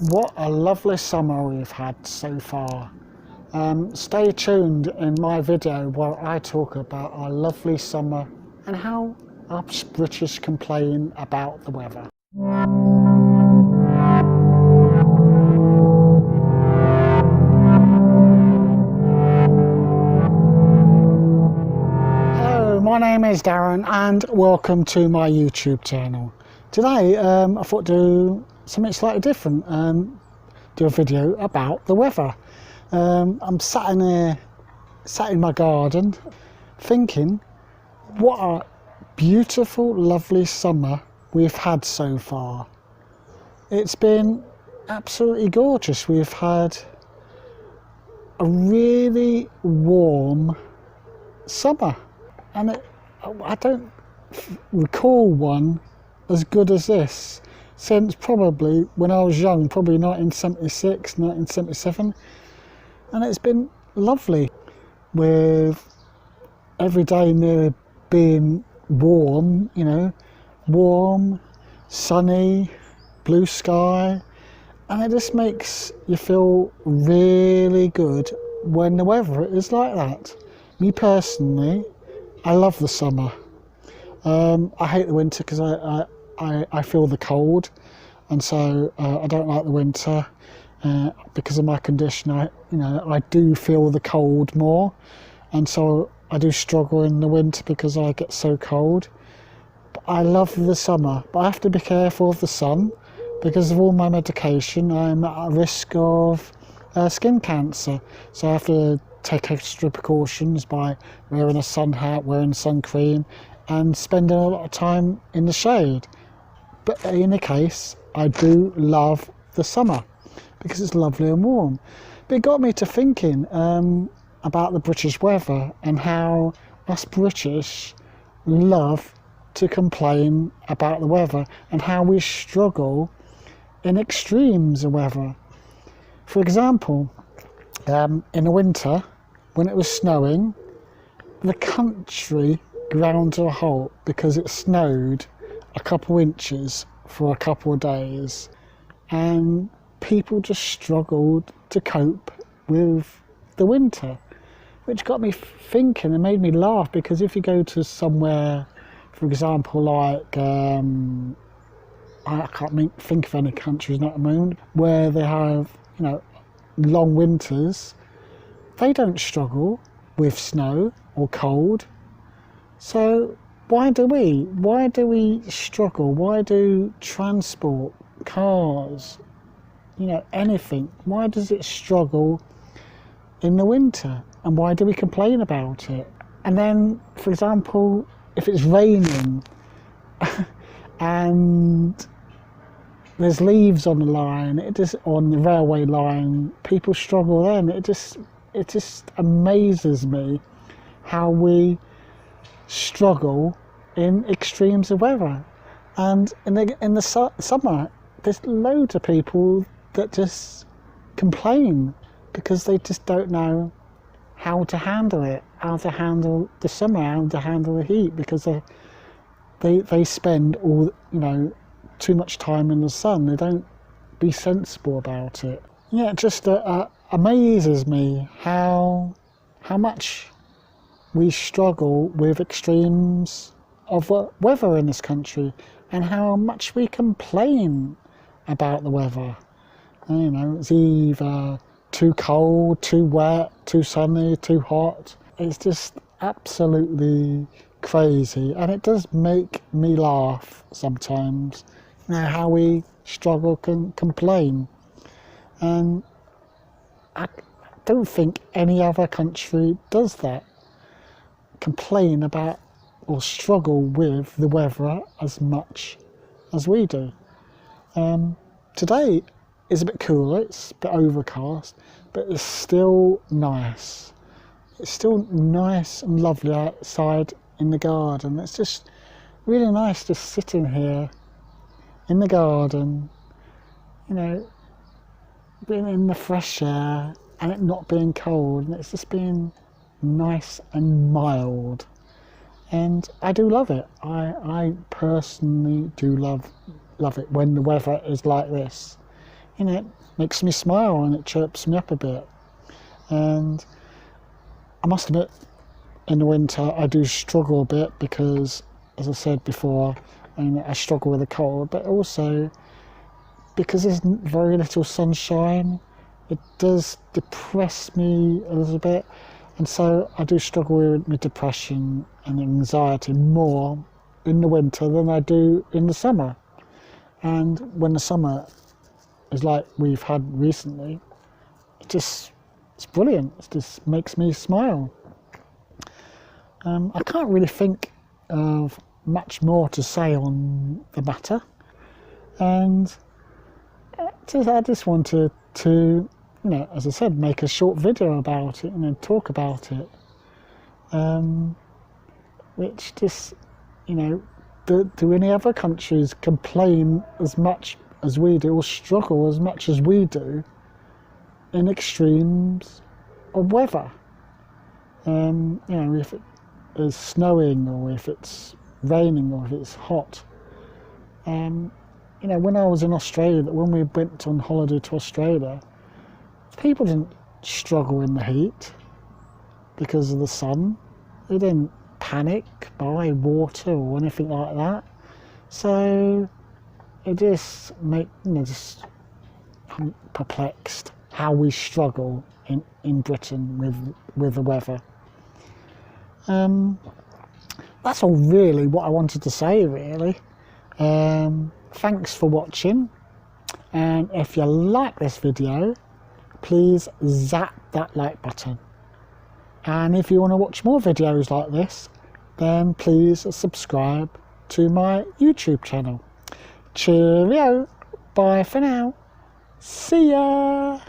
What a lovely summer we've had so far. Stay tuned in my video where I talk about our lovely summer and how us British complain about the weather. Hello, my name is Darren and welcome to my YouTube channel. Today I thought to do something slightly different, do a video about the weather. I'm sat in my garden thinking what a beautiful, lovely summer we've had so far. It's been absolutely gorgeous. We've had a really warm summer, and I don't recall one as good as this since probably when I was young, probably 1976, 1977, and it's been lovely with every day nearly being warm, you know, warm, sunny, blue sky, and it just makes you feel really good when the weather is like that. Me personally, I love the summer. I hate the winter because I feel the cold, and so I don't like the winter because of my condition. I do feel the cold more, and so I do struggle in the winter because I get so cold. But I love the summer, but I have to be careful of the sun because of all my medication. I'm at risk of skin cancer, so I have to take extra precautions by wearing a sun hat, wearing sun cream, and spending a lot of time in the shade. But in any case, I do love the summer because it's lovely and warm. But it got me to thinking about the British weather and how us British love to complain about the weather and how we struggle in extremes of weather. For example, in the winter, when it was snowing, the country ground to a halt because it snowed a couple inches for a couple of days, and people just struggled to cope with the winter, which got me thinking and made me laugh, because if you go to somewhere, for example, like I can't think of any countries at the moment where they have, you know, long winters, they don't struggle with snow or cold. So why do we struggle? Why do transport, cars, you know, anything, why does it struggle in the winter? And why do we complain about it? And then, for example, if it's raining and there's leaves on the line, on the railway line, people struggle then. It just amazes me how we struggle in extremes of weather. And in the summer, there's loads of people that just complain because they just don't know how to handle it, how to handle the summer, how to handle the heat, because they spend too much time in the sun. They don't be sensible about it. Yeah, it just amazes me how much we struggle with extremes of weather in this country, and how much we complain about the weather. You know, it's either too cold, too wet, too sunny, too hot. It's just absolutely crazy, and it does make me laugh sometimes, you know, how we struggle and complain. And I don't think any other country does that, complain about or struggle with the weather as much as we do. Today is a bit cooler, it's a bit overcast, but it's still nice. It's still nice and lovely outside in the garden. It's just really nice just sitting here in the garden, you know, being in the fresh air and it not being cold, and it's just being nice and mild. And I do love it. I personally do love it when the weather is like this. you know, it makes me smile and it chirps me up a bit. And I must admit, in the winter I do struggle a bit because, as I said before, I struggle with a cold, but also because there's very little sunshine, it does depress me a little bit, and so I do struggle with depression and anxiety more in the winter than I do in the summer. And when the summer is like we've had recently, it's brilliant. It just makes me smile. I can't really think of much more to say on the matter, and I just wanted to, as I said, make a short video about it and then talk about it, which just, do any other countries complain as much as we do, or struggle as much as we do in extremes of weather? If it is snowing, or if it's raining, or if it's hot. When I was in Australia, when we went on holiday to Australia, people didn't struggle in the heat because of the sun. They didn't panic, buy water or anything like that. So it just I'm perplexed how we struggle in Britain with the weather. That's all really what I wanted to say, really. Thanks for watching, and if you like this video, please zap that like button. And if you want to watch more videos like this, then please subscribe to my YouTube channel. Cheerio, bye for now, see ya!